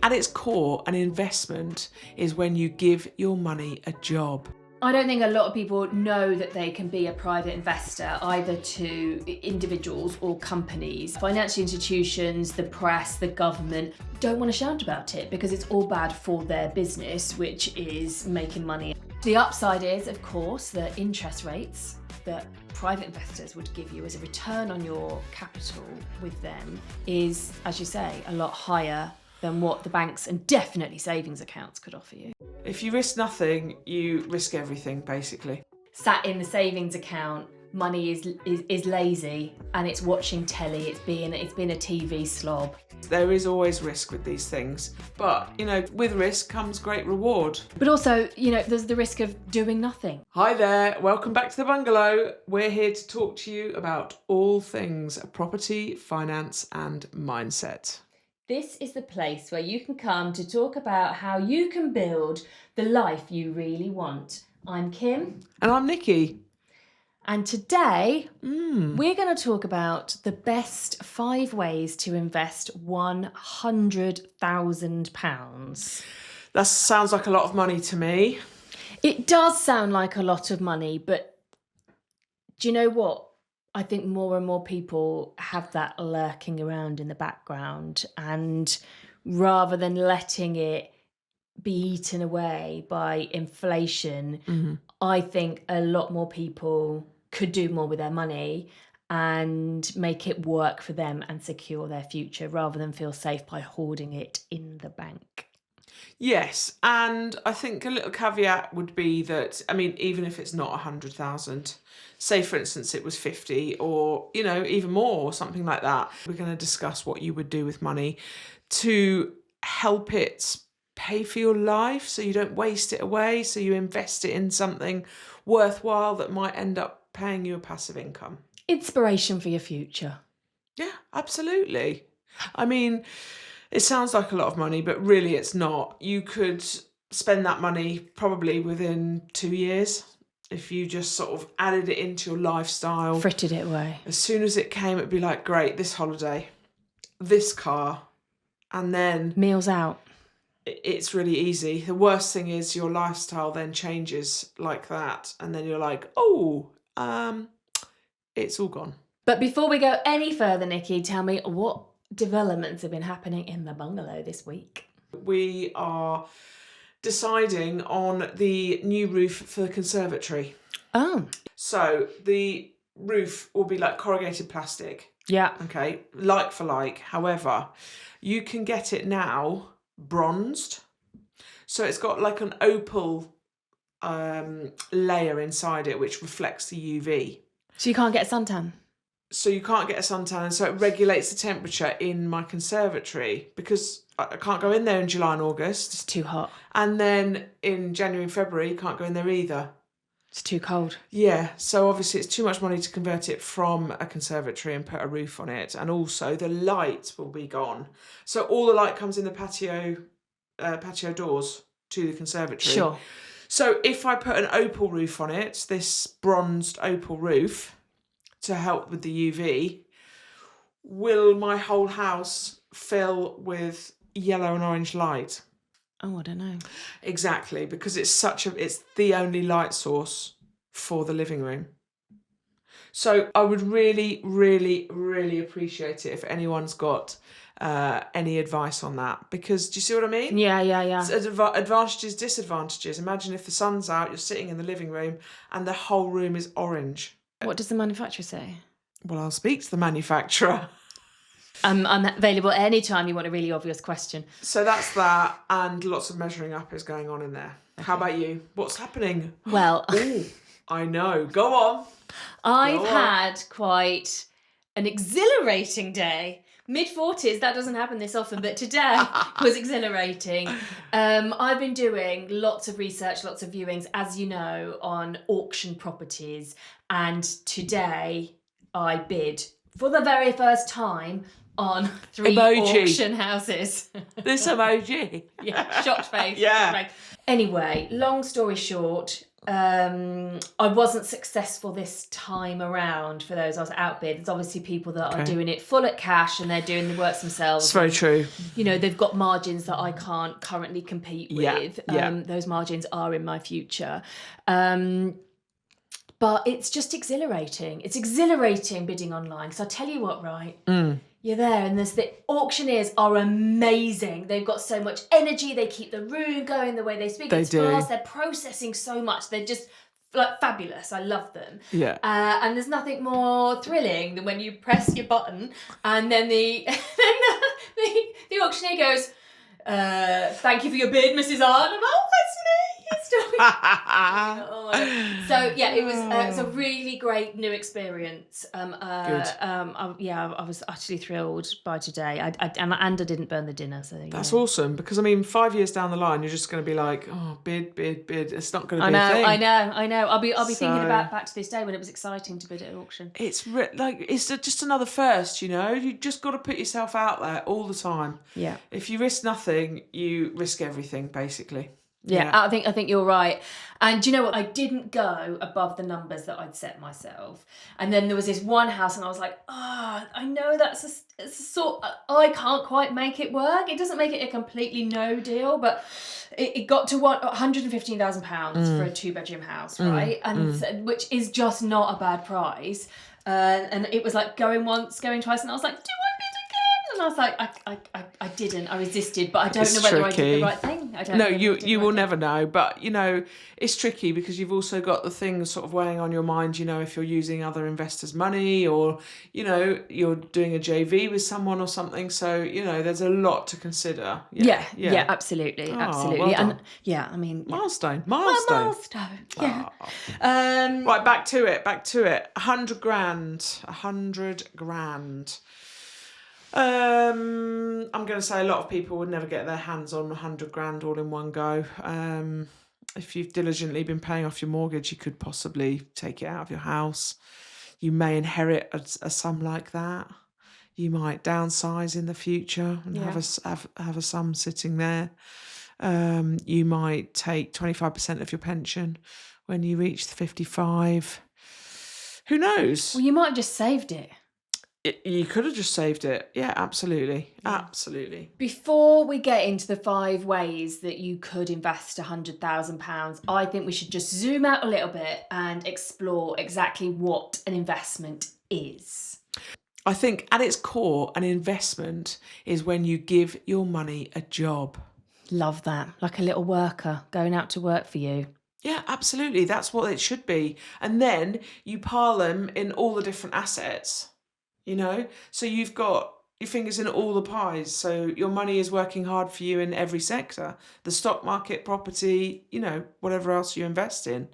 At its core, an investment is when you give your money a job. I don't think a lot of people know that they can be a private investor, either to individuals or companies. Financial institutions, the press, the government don't want to shout about it because it's all bad for their business, which is making money. The upside is, of course, the interest rates that private investors would give you as a return on your capital with them is, as you say, a lot higher than what the banks and definitely savings accounts could offer you. If you risk nothing, you risk everything, basically. Sat in the savings account, money is lazy and it's watching telly, it's being a TV slob. There is always risk with these things, but, with risk comes great reward. But also, there's the risk of doing nothing. Hi there, welcome back to the Bungalow. We're here to talk to you about all things property, finance and mindset. This is the place where you can come to talk about how you can build the life you really want. I'm Kim. And I'm Nicky. And today, we're going to talk about the best 5 ways to invest £100,000. That sounds like a lot of money to me. It does sound like a lot of money, but do you know what? I think more and more people have that lurking around in the background, and rather than letting it be eaten away by inflation, I think a lot more people could do more with their money and make it work for them and secure their future rather than feel safe by hoarding it in the bank. Yes, and I think a little caveat would be that, even if it's not 100,000, say for instance it was 50 or, even more or something like that, we're going to discuss what you would do with money to help it pay for your life so you don't waste it away, so you invest it in something worthwhile that might end up paying you a passive income. Inspiration for your future. Yeah, absolutely. It sounds like a lot of money, but really it's not. You could spend that money probably within 2 years if you just sort of added it into your lifestyle. Frittered it away. As soon as it came, it'd be like, great, this holiday, this car, and then... meals out. It's really easy. The worst thing is your lifestyle then changes like that, and then you're like, it's all gone. But before we go any further, Nicky, tell me what developments have been happening in the bungalow this week. We are deciding on the new roof for the conservatory. Oh. So the roof will be like corrugated plastic. Yeah. Okay, like for like. However, you can get it now bronzed. So it's got like an opal layer inside it which reflects the UV. So you can't get a suntan? So you can't get a suntan, and so it regulates the temperature in my conservatory because I can't go in there in July and August. It's too hot. And then in January and February, you can't go in there either. It's too cold. Yeah, so obviously it's too much money to convert it from a conservatory and put a roof on it. And also the light will be gone. So all the light comes in the patio doors to the conservatory. Sure. So if I put an opal roof on it, this bronzed opal roof, to help with the UV, will my whole house fill with yellow and orange light? Oh, I don't know. Exactly, because it's the only light source for the living room. So I would really, really, really appreciate it if anyone's got any advice on that, because do you see what I mean? Yeah. It's advantages, disadvantages. Imagine if the sun's out, you're sitting in the living room and the whole room is orange. What does the manufacturer say? Well, I'll speak to the manufacturer. I'm available anytime you want a really obvious question. So that's that, and lots of measuring up is going on in there. Okay. How about you? What's happening? Well... Ooh, I know. Go on. I've had quite an exhilarating day. Mid-40s, that doesn't happen this often, but today was exhilarating. I've been doing lots of research, lots of viewings, as you know, on auction properties. And today I bid for the very first time on 3 auction houses. This emoji. Yeah, shocked face. Yeah. Anyway, long story short, I wasn't successful this time around for those I was outbid. There's obviously people that are doing it full at cash and they're doing the works themselves. It's very true. You know, they've got margins that I can't currently compete with. Those margins are in my future. But it's just exhilarating. It's exhilarating bidding online. Because I tell you what, right? You're there and the auctioneers are amazing. They've got so much energy. They keep the room going the way they speak. It's fast. They're processing so much. They're just like fabulous. I love them. Yeah. And there's nothing more thrilling than when you press your button and then the auctioneer goes, thank you for your bid, Mrs. R. And I'm like, oh, that's me. So yeah, it was a really great new experience. I was utterly thrilled by today. And I didn't burn the dinner, so that's awesome. Because I mean, 5 years down the line, you're just going to be like, oh, bid. It's not going to be a thing. I know. I'll be thinking about back to this day when it was exciting to bid at an auction. It's it's just another first, you know. You just got to put yourself out there all the time. Yeah. If you risk nothing, you risk everything, basically. Yeah, I think you're right. And do you know what? I didn't go above the numbers that I'd set myself. And then there was this one house and I was like, I know it's a sort, I can't quite make it work. It doesn't make it a completely no deal, but it got to £115,000 for a 2-bedroom house, right? And which is just not a bad price. And it was like going once, going twice, and I was like, do I bid again? And I was like, I didn't. I resisted, but I don't know whether I did the right thing. I don't know. You will never know. But, you know, it's tricky because you've also got the things sort of weighing on your mind, you know, if you're using other investors' money or, you know, you're doing a JV with someone or something. So, you know, there's a lot to consider. Yeah, absolutely. Well and I mean... Milestone. Yeah. Right, back to it. 100 grand. I'm going to say a lot of people would never get their hands on 100 grand all in one go. If you've diligently been paying off your mortgage, you could possibly take it out of your house. You may inherit a sum like that. You might downsize in the future and have a sum sitting there. You might take 25% of your pension when you reach 55. Who knows? Well, you might have just saved it. You could have just saved it. Yeah, absolutely. Absolutely. Before we get into the 5 ways that you could invest £100,000, I think we should just zoom out a little bit and explore exactly what an investment is. I think at its core, an investment is when you give your money a job. Love that. Like a little worker going out to work for you. Yeah, absolutely. That's what it should be. And then you pile them in all the different assets. You know, so you've got your fingers in all the pies. So your money is working hard for you in every sector. The stock market, property, you know, whatever else you invest in.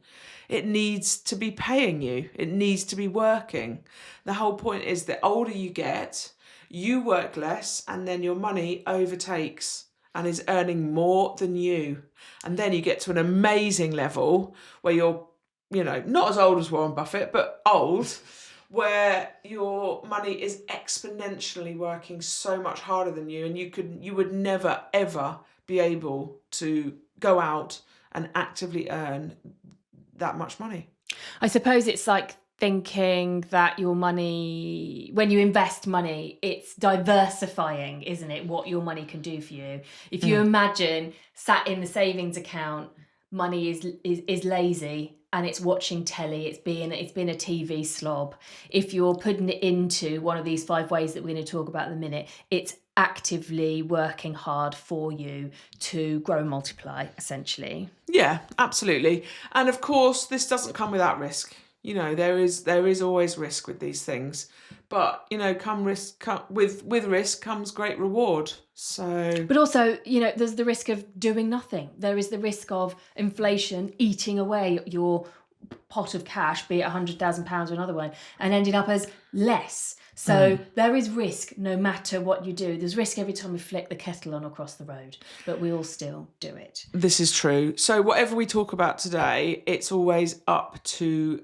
It needs to be paying you. It needs to be working. The whole point is the older you get, you work less and then your money overtakes and is earning more than you. And then you get to an amazing level where you're, you know, not as old as Warren Buffett, but old, where your money is exponentially working so much harder than you, and you would never ever be able to go out and actively earn that much money. I suppose it's like thinking that your money, when you invest money, it's diversifying, isn't it? What your money can do for you. If you imagine sat in the savings account, money is lazy and it's watching telly, it's been a TV slob. If you're putting it into one of these 5 ways that we're going to talk about in a minute, it's actively working hard for you to grow and multiply, essentially. Yeah, absolutely. And of course, this doesn't come without risk. You know, there is always risk with these things. But, you know, with risk comes great reward. So, but also, you know, there's the risk of doing nothing. There is the risk of inflation eating away your pot of cash, be it £100,000 or another one, and ending up as less. So there is risk no matter what you do. There's risk every time we flick the kettle on across the road, but we all still do it. This is true. So whatever we talk about today, it's always up to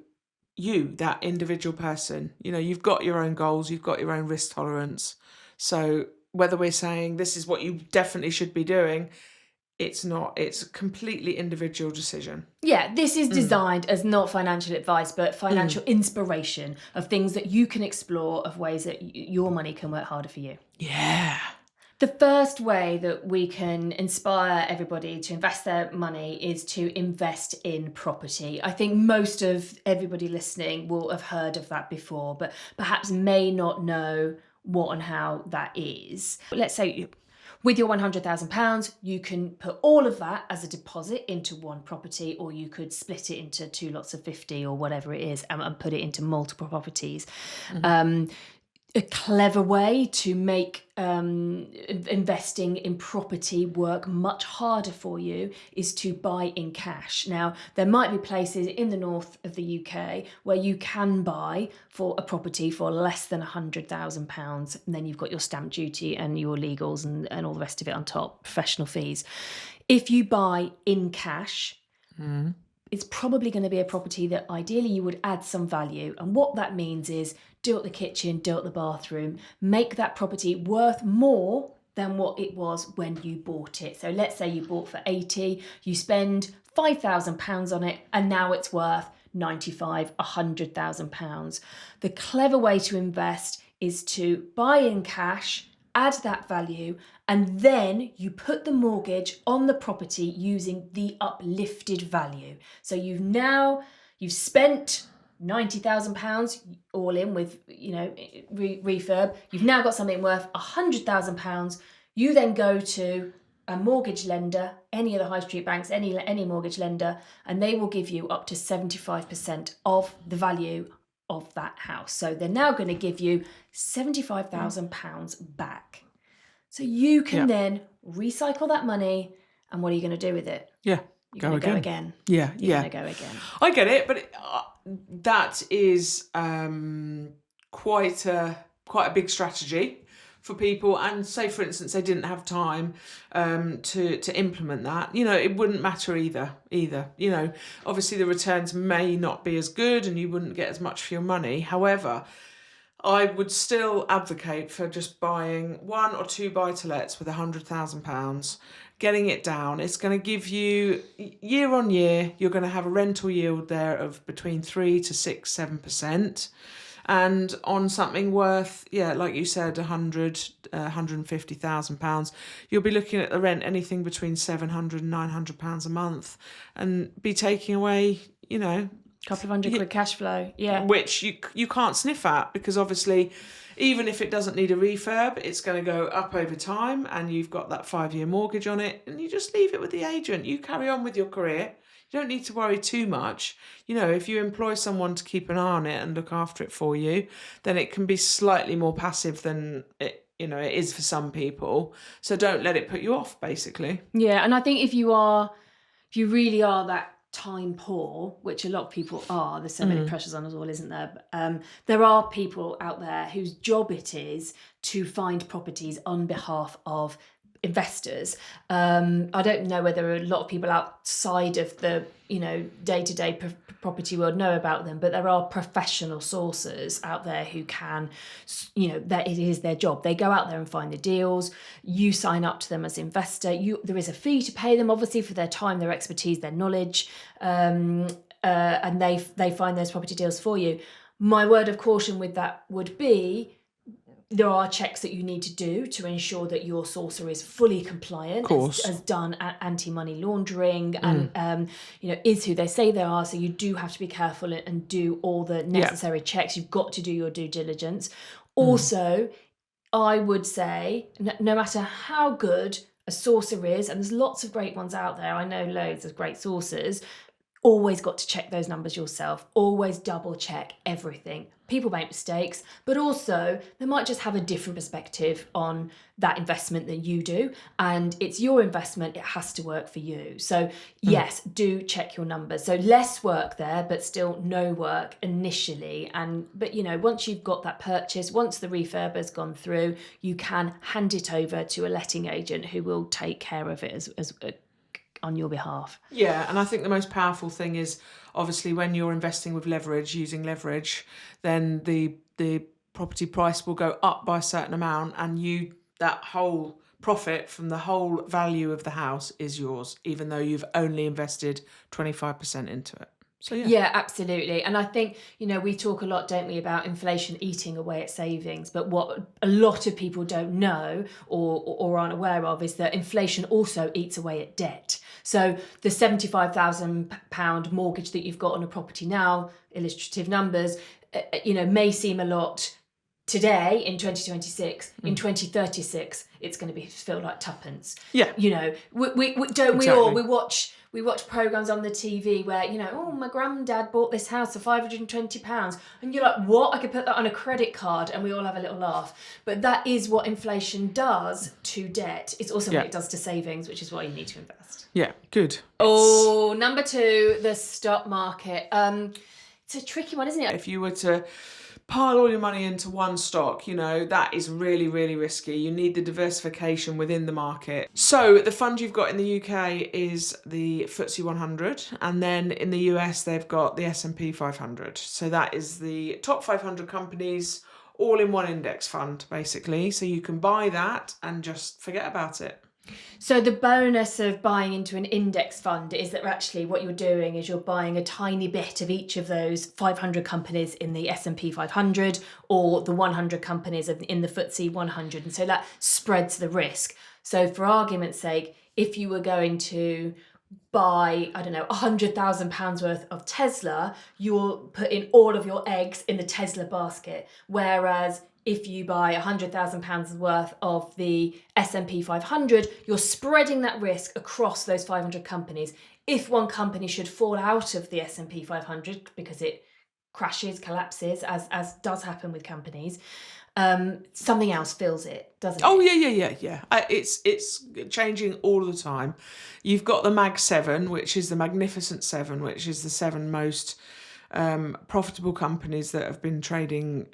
you, that individual person. You know, you've got your own goals, you've got your own risk tolerance. So whether we're saying this is what you definitely should be doing, it's not. It's a completely individual decision. Yeah, this is designed as not financial advice, but financial inspiration of things that you can explore, of ways that your money can work harder for you. Yeah. The first way that we can inspire everybody to invest their money is to invest in property. I think most of everybody listening will have heard of that before, but perhaps may not know what and how that is. Let's say with your £100,000, you can put all of that as a deposit into one property, or you could split it into 2 lots of 50 or whatever it is, and put it into multiple properties. A clever way to make investing in property work much harder for you is to buy in cash. Now, there might be places in the north of the UK where you can buy for a property for less than £100,000, and then you've got your stamp duty and your legals and all the rest of it on top, professional fees. If you buy in cash, it's probably going to be a property that ideally you would add some value. And what that means is do up the kitchen, do up the bathroom, make that property worth more than what it was when you bought it. So let's say you bought for 80, you spend £5,000 on it, and now it's worth 95, £100,000. The clever way to invest is to buy in cash, add that value, and then you put the mortgage on the property using the uplifted value. So you've spent £90,000 all in with, refurb. You've now got something worth £100,000. You then go to a mortgage lender, any of the high street banks, any mortgage lender, and they will give you up to 75% of the value of that house. So they're now going to give you £75,000 back. So you can then recycle that money, and what are you going to do with it? Yeah. You're going to go again. Yeah. You're going to go again. I get it, but that is quite a big strategy for people. And say, for instance, they didn't have time to implement that. It wouldn't matter either. Obviously the returns may not be as good, and you wouldn't get as much for your money. However, I would still advocate for just buying 1 or 2 buy-to-lets with £100,000, getting it down. It's going to give you, year on year, you're going to have a rental yield there of between 3 to 6, 7%. And on something worth, like you said, £150,000, you'll be looking at the rent anything between £700 and £900 a month, and be taking away, Couple of £100 cash flow, which you can't sniff at, because obviously, even if it doesn't need a refurb, it's going to go up over time, and you've got that 5-year mortgage on it, and you just leave it with the agent. You carry on with your career. You don't need to worry too much. If you employ someone to keep an eye on it and look after it for you, then it can be slightly more passive than it is for some people. So don't let it put you off, basically. Yeah, and I think if you really are that time poor, which a lot of people are, there's so many pressures on us all, isn't there? There are people out there whose job it is to find properties on behalf of investors. I don't know whether a lot of people outside of the day-to-day property world know about them, but there are professional sources out there who can, that it is their job. They go out there and find the deals. You sign up to them as investor. There is a fee to pay them, obviously, for their time, their expertise, their knowledge, and they find those property deals for you. My word of caution with that would be, there are checks that you need to do to ensure that your sourcer is fully compliant, as done at anti-money laundering, and is who they say they are. So you do have to be careful and do all the necessary checks. You've got to do your due diligence. Also, I would say, no matter how good a sourcer is, and there's lots of great ones out there, I know loads of great sourcers, always got to check those numbers yourself. Always double check everything. People make mistakes, but also they might just have a different perspective on that investment than you do. And it's your investment, it has to work for you. So yes, do check your numbers. So less work there, but still no work initially. But once you've got that purchase, once the refurb has gone through, you can hand it over to a letting agent who will take care of it as on your behalf. Yeah, and I think the most powerful thing is, obviously, when you're investing with leverage, using leverage, then the property price will go up by a certain amount, and that whole profit from the whole value of the house is yours, even though you've only invested 25% into it. So Yeah, absolutely. And I think, we talk a lot, don't we, about inflation eating away at savings. But what a lot of people don't know or aren't aware of is that inflation also eats away at debt. So the £75,000 mortgage that you've got on a property now, illustrative numbers, may seem a lot today in 2026. In 2036, it's going to feel like tuppence. Yeah. We watch programs on the TV where, my granddad bought this house for £520. And you're like, what? I could put that on a credit card, and we all have a little laugh. But that is what inflation does to debt. It's also what it does to savings, which is why you need to invest. Yeah, good. Oh, number 2, the stock market. It's a tricky one, isn't it? If you were to pile all your money into one stock, that is really, really risky. You need the diversification within the market. So the fund you've got in the UK is the FTSE 100, and then in the US they've got the S&P 500. So that is the top 500 companies all in one index fund, basically. So you can buy that and just forget about it. So the bonus of buying into an index fund is that actually what you're doing is you're buying a tiny bit of each of those 500 companies in the S&P 500 or the 100 companies in the FTSE 100. And so that spreads the risk. So for argument's sake, if you were going to buy, I don't know, £100,000 worth of Tesla, you're putting all of your eggs in the Tesla basket. Whereas if you buy £100,000 worth of the S&P 500, you're spreading that risk across those 500 companies. If one company should fall out of the S&P 500 because it crashes, collapses, as does happen with companies, something else fills it, doesn't it? Oh, yeah. It's changing all the time. You've got the Mag 7, which is the Magnificent 7, which is the 7 most profitable companies that have been trading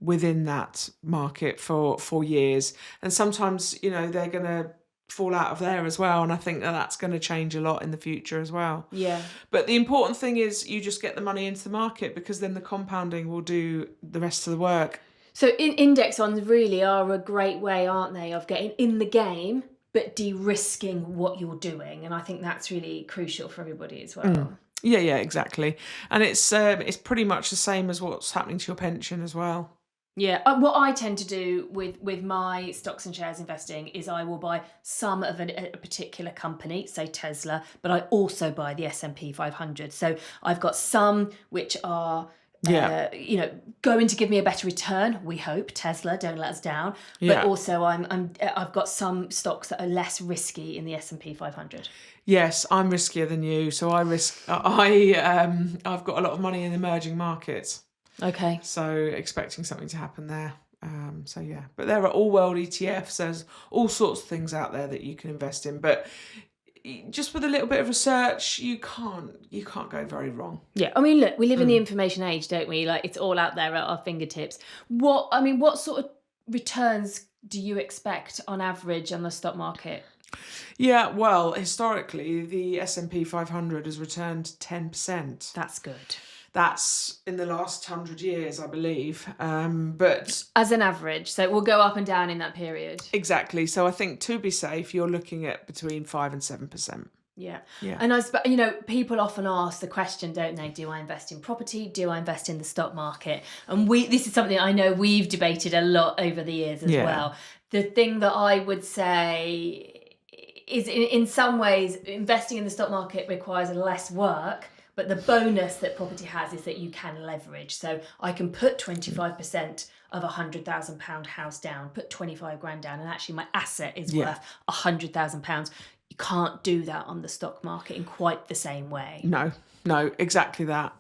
within that market for years. And sometimes, they're going to fall out of there as well. And I think that's going to change a lot in the future as well. Yeah. But the important thing is you just get the money into the market, because then the compounding will do the rest of the work. So index funds really are a great way, aren't they, of getting in the game, but de-risking what you're doing. And I think that's really crucial for everybody as well. Yeah, exactly. And it's pretty much the same as what's happening to your pension as well. Yeah, what I tend to do with my stocks and shares investing is I will buy some of a particular company, say Tesla, but I also buy the S&P 500. So I've got some which are going to give me a better return. We hope Tesla, don't let us down. But also I've got some stocks that are less risky in the S&P 500. Yes, I'm riskier than you. So I've got a lot of money in emerging markets. Okay. So expecting something to happen there. But there are all world ETFs. There's all sorts of things out there that you can invest in. But just with a little bit of research, you can't go very wrong. Yeah, I mean, look, we live in the information age, don't we? Like, it's all out there at our fingertips. What sort of returns do you expect on average on the stock market? Yeah, well, historically, the S&P 500 has returned 10%. That's good. That's in the last 100 years, I believe. But as an average, so it will go up and down in that period. Exactly. So I think to be safe, you're looking at between 5 and 7%. Yeah. And people often ask the question, don't they? Do I invest in property? Do I invest in the stock market? And this is something I know we've debated a lot over the years as well. The thing that I would say is, in some ways, investing in the stock market requires less work. But the bonus that property has is that you can leverage. So I can put 25% of a £100,000 house down, put 25 grand down, and actually my asset is worth £100,000. You can't do that on the stock market in quite the same way. No, exactly that.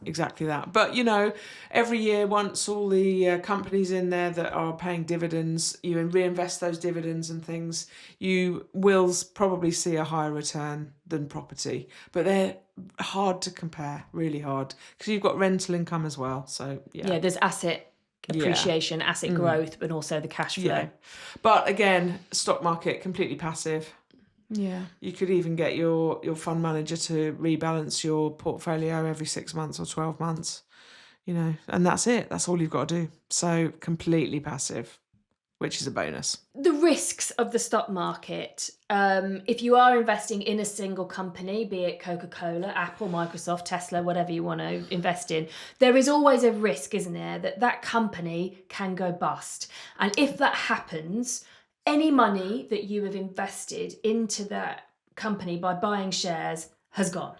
But, every year, once all the companies in there that are paying dividends, you reinvest those dividends and things, you will probably see a higher return than property. But they're hard to compare, really hard, because you've got rental income as well. So, yeah, there's asset appreciation, asset growth, but also the cash flow. Yeah. But again, stock market, completely passive. Yeah. You could even get your fund manager to rebalance your portfolio every 6 months or 12 months, and that's it. That's all you've got to do. So completely passive. which is a bonus. The risks of the stock market. If you are investing in a single company, be it Coca-Cola, Apple, Microsoft, Tesla, whatever you want to invest in, there is always a risk, isn't there, that that company can go bust. And if that happens, any money that you have invested into that company by buying shares has gone.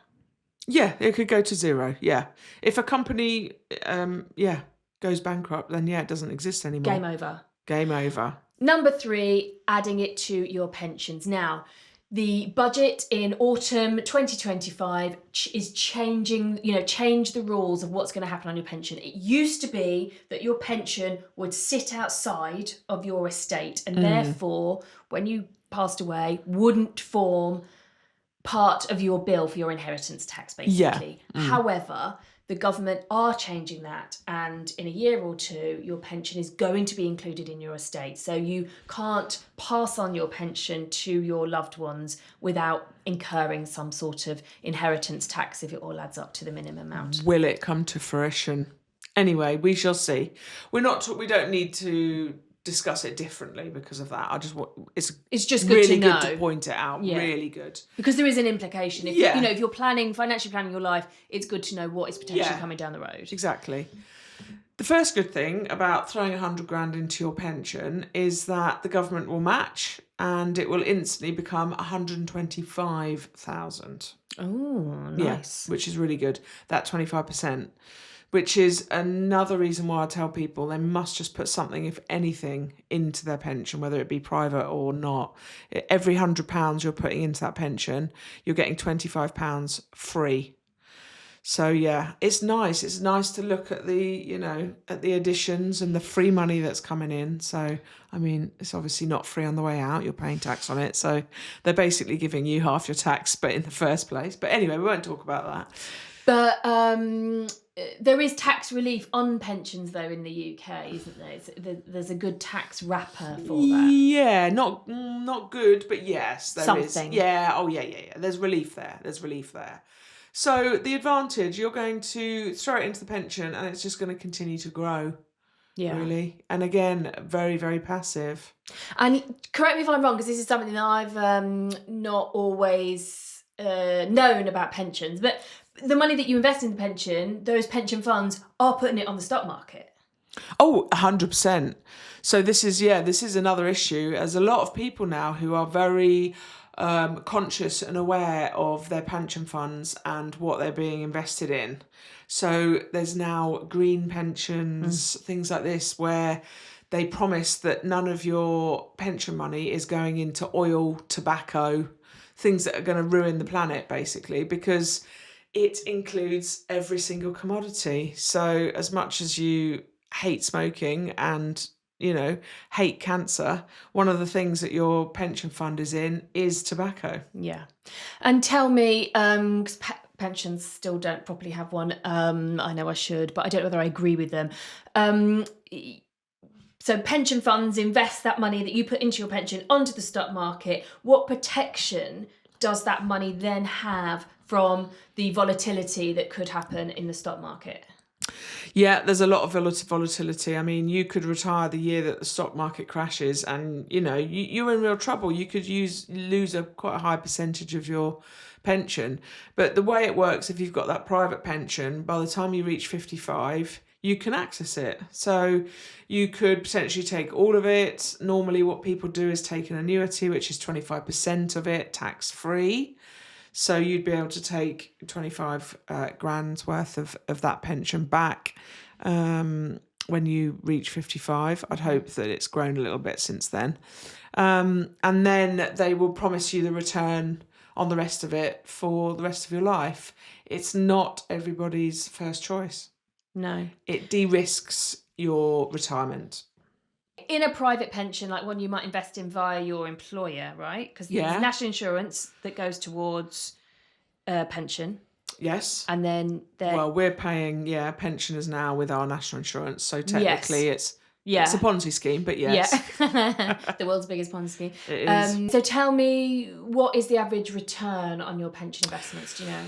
Yeah, it could go to zero. Yeah. If a company, goes bankrupt, then it doesn't exist anymore. Game over. Game over. Number 3, adding it to your pensions. Now, the budget in autumn 2025 is changing, change the rules of what's going to happen on your pension. It used to be that your pension would sit outside of your estate and therefore, when you passed away, wouldn't form part of your bill for your inheritance tax, basically. However, the government are changing that, and in a year or two, your pension is going to be included in your estate. So you can't pass on your pension to your loved ones without incurring some sort of inheritance tax if it all adds up to the minimum amount. Will it come to fruition? Anyway, we shall see. We don't need to discuss it differently because of that. It's just good really to know. good to point it out. Yeah. Really good. Because there is an implication. If if you're financially planning your life, it's good to know what is potentially coming down the road. Exactly. The first good thing about throwing 100 grand into your pension is that the government will match and it will instantly become 125,000. Oh, nice. Yeah, which is really good. That 25%. Which is another reason why I tell people they must just put something, if anything, into their pension, whether it be private or not. Every £100 you're putting into that pension, you're getting £25 free. So yeah, it's nice. It's nice to look at at the additions and the free money that's coming in. So, I mean, it's obviously not free on the way out. You're paying tax on it. So they're basically giving you half your tax, but in the first place. But anyway, we won't talk about that. But there is tax relief on pensions, though, in the UK, isn't there? There's a good tax wrapper for that. Yeah, not good, but yes, there is. Something. Yeah, There's relief there. So the advantage, you're going to throw it into the pension and it's just going to continue to grow. Yeah. Really. And again, very, very passive. And correct me if I'm wrong, because this is something that I've not always known about pensions, but the money that you invest in the pension, those pension funds are putting it on the stock market. Oh, 100%. So this is another issue. There's a lot of people now who are very conscious and aware of their pension funds and what they're being invested in. So there's now green pensions, things like this, where they promise that none of your pension money is going into oil, tobacco, things that are going to ruin the planet, basically, because it includes every single commodity. So as much as you hate smoking and, hate cancer, one of the things that your pension fund is in is tobacco. Yeah. And tell me, because pensions still don't properly have one. I know I should, but I don't know whether I agree with them. So pension funds invest that money that you put into your pension onto the stock market. What protection does that money then have from the volatility that could happen in the stock market? Yeah, there's a lot of volatility. I mean, you could retire the year that the stock market crashes and, you're in real trouble. You could lose quite a high percentage of your pension. But the way it works, if you've got that private pension, by the time you reach 55, you can access it. So you could potentially take all of it. Normally what people do is take an annuity, which is 25% of it, tax-free. So you'd be able to take 25 grand's worth of that pension back when you reach 55. I'd hope that it's grown a little bit since then. And then they will promise you the return on the rest of it for the rest of your life. It's not everybody's first choice. No. It de-risks your retirement. In a private pension, like one you might invest in via your employer, right? Because there's national insurance that goes towards pension. Yes. And then we're paying pensioners now with our national insurance. So technically it's a Ponzi scheme, but yes. Yeah. The world's biggest Ponzi scheme. It is. So tell me, what is the average return on your pension investments? Do you know?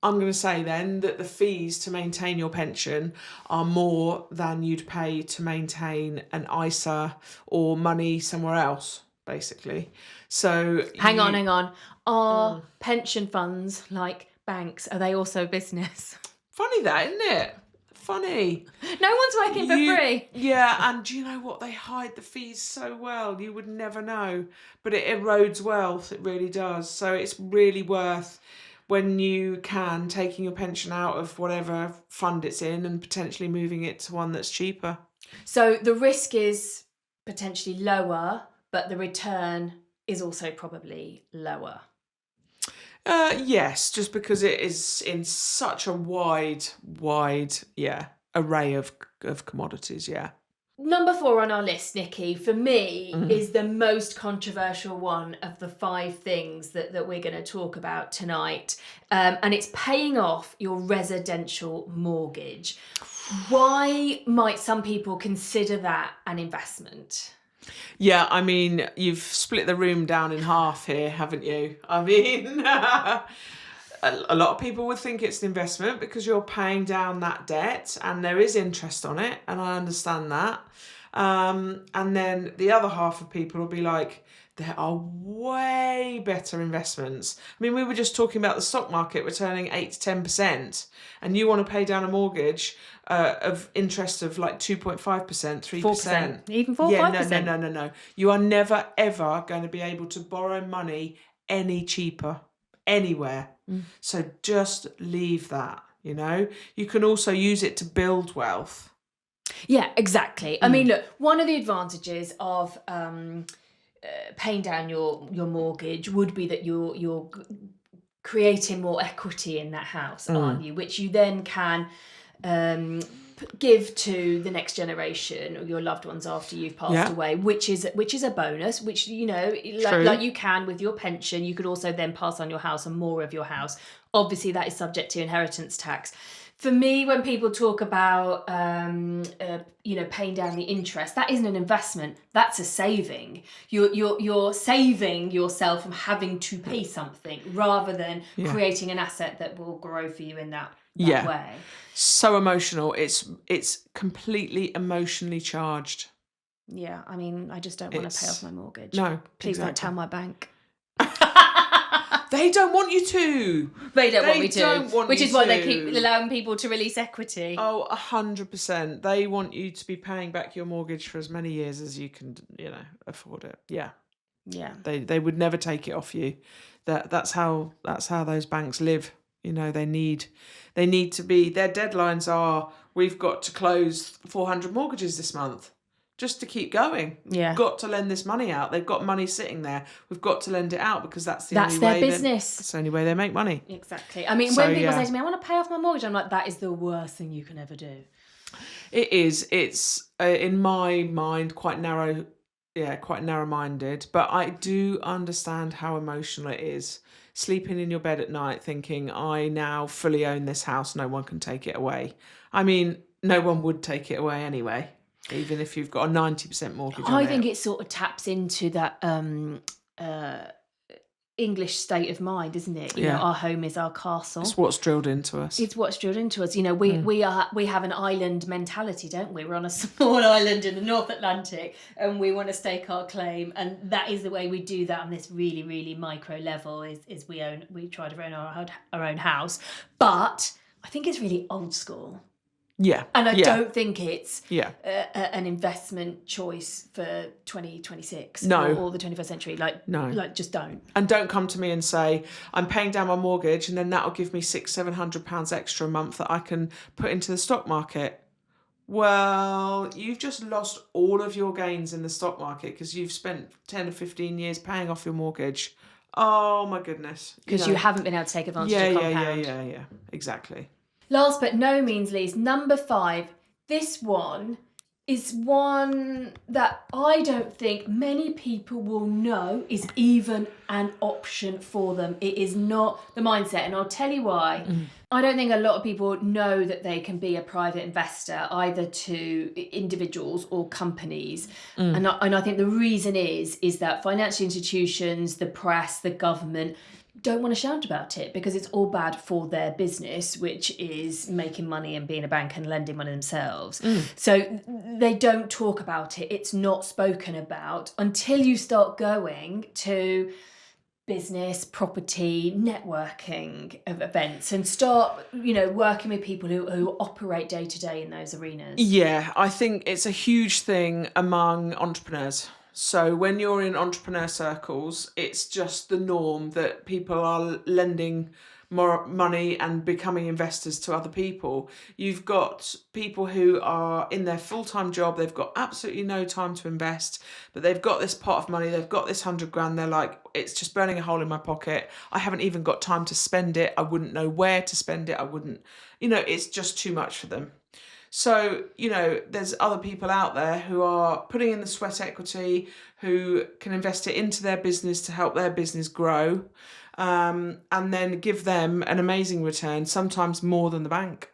I'm going to say then that the fees to maintain your pension are more than you'd pay to maintain an ISA or money somewhere else, basically. So Hang on. Are pension funds like banks, are they also business? Funny that, isn't it? Funny. No one's working for free. Yeah, and do you know what? They hide the fees so well. You would never know. But it erodes wealth. It really does. So it's really worth, when you can, taking your pension out of whatever fund it's in and potentially moving it to one that's cheaper. So the risk is potentially lower, but the return is also probably lower. Yes, just because it is in such a wide array of commodities, yeah. Number 4 on our list, Nicky, for me, is the most controversial one of the 5 things that we're going to talk about tonight. And it's paying off your residential mortgage. Why might some people consider that an investment? Yeah, I mean, you've split the room down in half here, haven't you? I mean, a lot of people would think it's an investment because you're paying down that debt and there is interest on it, and I understand that. And then the other half of people will be like, there are way better investments. I mean, we were just talking about the stock market returning 8 to 10%, and you want to pay down a mortgage of interest of like 2.5%, 3%. 4%, even 4 Yeah, 5%. no. You are never, ever going to be able to borrow money any cheaper anywhere. So just leave that, you know. You can also use it to build wealth. Yeah, exactly. I mean, look, one of the advantages of paying down your mortgage would be that you're creating more equity in that house, aren't you? Which you then can give to the next generation or your loved ones after you've passed away, which is a bonus. Which, you know, like you can with your pension, you could also then pass on your house and more of your house. Obviously, that is subject to inheritance tax. For me, when people talk about, paying down the interest, that isn't an investment. That's a saving. You're saving yourself from having to pay something rather than creating an asset that will grow for you in that way. So emotional. It's completely emotionally charged. Yeah, I mean, I just don't want to pay off my mortgage. No, please don't tell my bank. They don't want you to. They don't want me to. Which is why they keep allowing people to release equity. Oh, 100%. They want you to be paying back your mortgage for as many years as you can, afford it. Yeah. Yeah. They would never take it off you. That's how those banks live. You know, they need to be, their deadlines are, we've got to close 400 mortgages this month. Just to keep going. Yeah. We've got to lend this money out. They've got money sitting there. We've got to lend it out because that's the only way. That's their business. That's the only way they make money. Exactly. I mean, when people say to me, I want to pay off my mortgage, I'm like, that is the worst thing you can ever do. It is. It's, in my mind, quite narrow. Yeah, quite narrow-minded. But I do understand how emotional it is. Sleeping in your bed at night thinking, I now fully own this house. No one can take it away. I mean, no one would take it away anyway. Even if you've got a 90% mortgage on it. I think it sort of taps into that English state of mind, isn't it? You know, our home is our castle. It's what's drilled into us. It's what's drilled into us. You know, we have an island mentality, don't we? We're on a small island in the North Atlantic and we want to stake our claim. And that is the way we do that on this really, really micro level is we try to own our own house. But I think it's really old school. Yeah. And I don't think it's an investment choice for 2026 or the 21st century. Like, just don't. And don't come to me and say, I'm paying down my mortgage and then that'll give me £600-700 extra a month that I can put into the stock market. Well, you've just lost all of your gains in the stock market because you've spent 10 or 15 years paying off your mortgage. Oh, my goodness. Because you haven't been able to take advantage of compound. Yeah. Exactly. Last but no means least, number 5. This one is one that I don't think many people will know is even an option for them. It is not the mindset, and I'll tell you why. I don't think a lot of people know that they can be a private investor either to individuals or companies. And I think the reason is that financial institutions, the press, the government don't want to shout about it because it's all bad for their business, which is making money and being a bank and lending money themselves. So they don't talk about it. It's not spoken about until you start going to business, property, networking of events and start, working with people who operate day to day in those arenas. Yeah, I think it's a huge thing among entrepreneurs. So when you're in entrepreneur circles, it's just the norm that people are lending more money and becoming investors to other people. You've got people who are in their full-time job, they've got absolutely no time to invest, but they've got this pot of money, they've got this 100 grand, they're like, it's just burning a hole in my pocket. I haven't even got time to spend it. I wouldn't know where to spend it. I wouldn't, it's just too much for them. So, there's other people out there who are putting in the sweat equity, who can invest it into their business to help their business grow, and then give them an amazing return, sometimes more than the bank.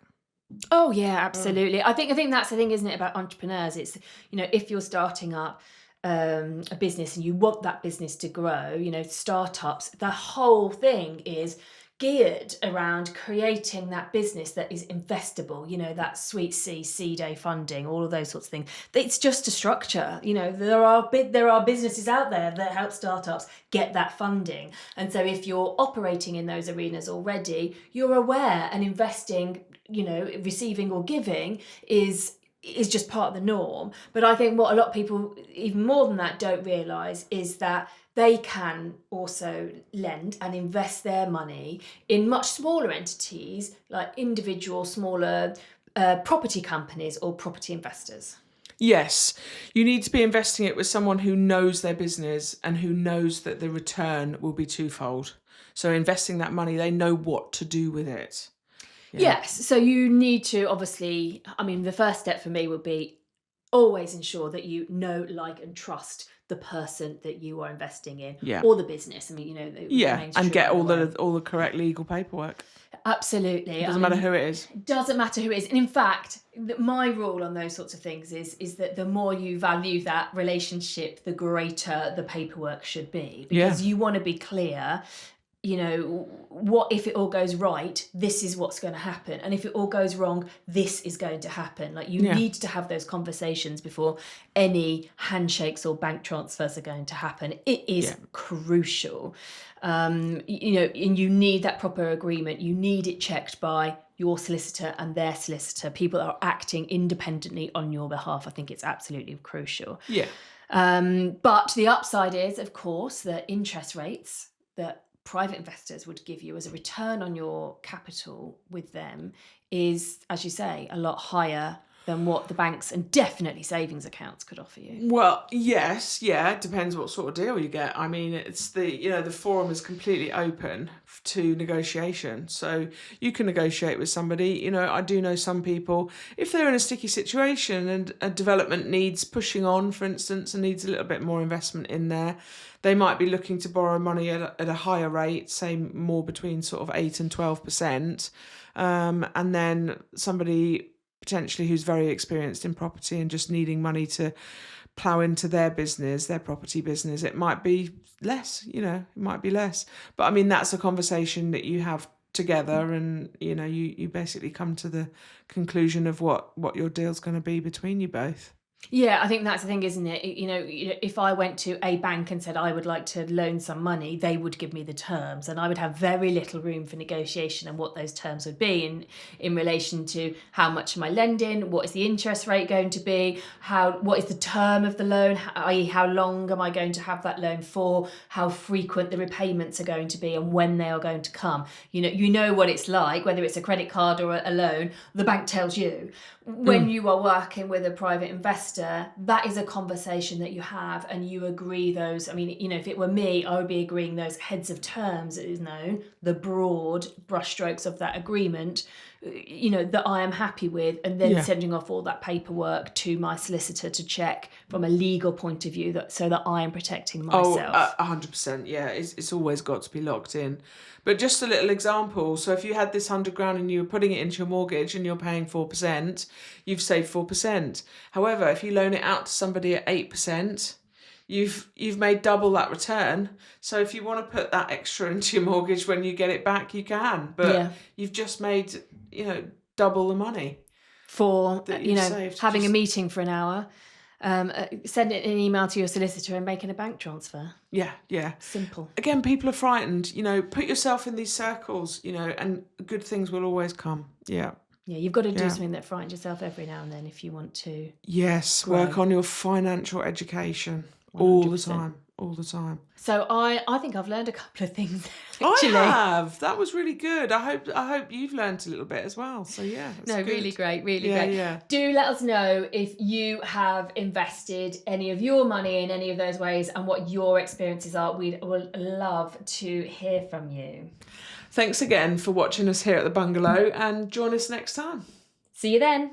Oh yeah, absolutely. I think that's the thing, isn't it, about entrepreneurs? It's, if you're starting up a business and you want that business to grow, startups, the whole thing is geared around creating that business that is investable, that sweet C, seed A funding, all of those sorts of things. It's just a structure. There are businesses out there that help startups get that funding. And so if you're operating in those arenas already, you're aware, and investing, receiving or giving is just part of the norm. But I think what a lot of people, even more than that, don't realise is that they can also lend and invest their money in much smaller entities, like individual, smaller property companies or property investors. Yes, you need to be investing it with someone who knows their business and who knows that the return will be twofold. So investing that money, they know what to do with it. Yeah. Yes, so you need to obviously, the first step for me would be always ensure that you know, like, and trust the person that you are investing in, or the business. And get all the correct legal paperwork. Absolutely. It doesn't matter who it is. Doesn't matter who it is. And in fact, my rule on those sorts of things is that the more you value that relationship, the greater the paperwork should be. Because you want to be clear, what if it all goes right, this is what's going to happen. And if it all goes wrong, this is going to happen. Like, you need to have those conversations before any handshakes or bank transfers are going to happen. It is crucial. And you need that proper agreement. You need it checked by your solicitor and their solicitor. People are acting independently on your behalf. I think it's absolutely crucial. Yeah. But the upside is, of course, the interest rates that private investors would give you as a return on your capital with them is, as you say, a lot higher than what the banks and definitely savings accounts could offer you. Well, yes, it depends what sort of deal you get. It's the forum is completely open to negotiation. So you can negotiate with somebody. I do know some people, if they're in a sticky situation and a development needs pushing on, for instance, and needs a little bit more investment in there, they might be looking to borrow money at a higher rate, say more between sort of 8 and 12%. And then somebody potentially who's very experienced in property and just needing money to plough into their business, their property business, it might be less, it might be less. But that's a conversation that you have together, and you basically come to the conclusion of what your deal's going to be between you both. Yeah, I think that's the thing, isn't it? If I went to a bank and said I would like to loan some money, they would give me the terms, and I would have very little room for negotiation and what those terms would be in relation to how much am I lending, what is the interest rate going to be, what is the term of the loan, i.e. how long am I going to have that loan for, how frequent the repayments are going to be, and when they are going to come. You know what it's like, whether it's a credit card or a loan, the bank tells you. When you are working with a private investor, that is a conversation that you have, and you agree those. If it were me, I would be agreeing those heads of terms, it is known, the broad brushstrokes of that agreement, that I am happy with, and then sending off all that paperwork to my solicitor to check from a legal point of view, so that I am protecting myself. 100%. Yeah, it's always got to be locked in. But just a little example. So if you had this 100 grand and you were putting it into your mortgage and you're paying 4%, you've saved 4%. However, if you loan it out to somebody at 8%, you've made double that return. So if you want to put that extra into your mortgage when you get it back, you can. But you've just made, double the money for, that you've saved. having a meeting for an hour, sending an email to your solicitor and making a bank transfer. Yeah. Simple. Again, people are frightened. Put yourself in these circles, and good things will always come. Yeah. Yeah, you've got to do something that frightens yourself every now and then if you want to. Yes, grow. work on your financial education 100%. all the time. So I think I've learned a couple of things. Actually. I have. That was really good. I hope you've learned a little bit as well. So yeah. No, good. really great, really great. Yeah. Do let us know if you have invested any of your money in any of those ways and what your experiences are. We would love to hear from you. Thanks again for watching us here at the Bungalow, and join us next time. See you then.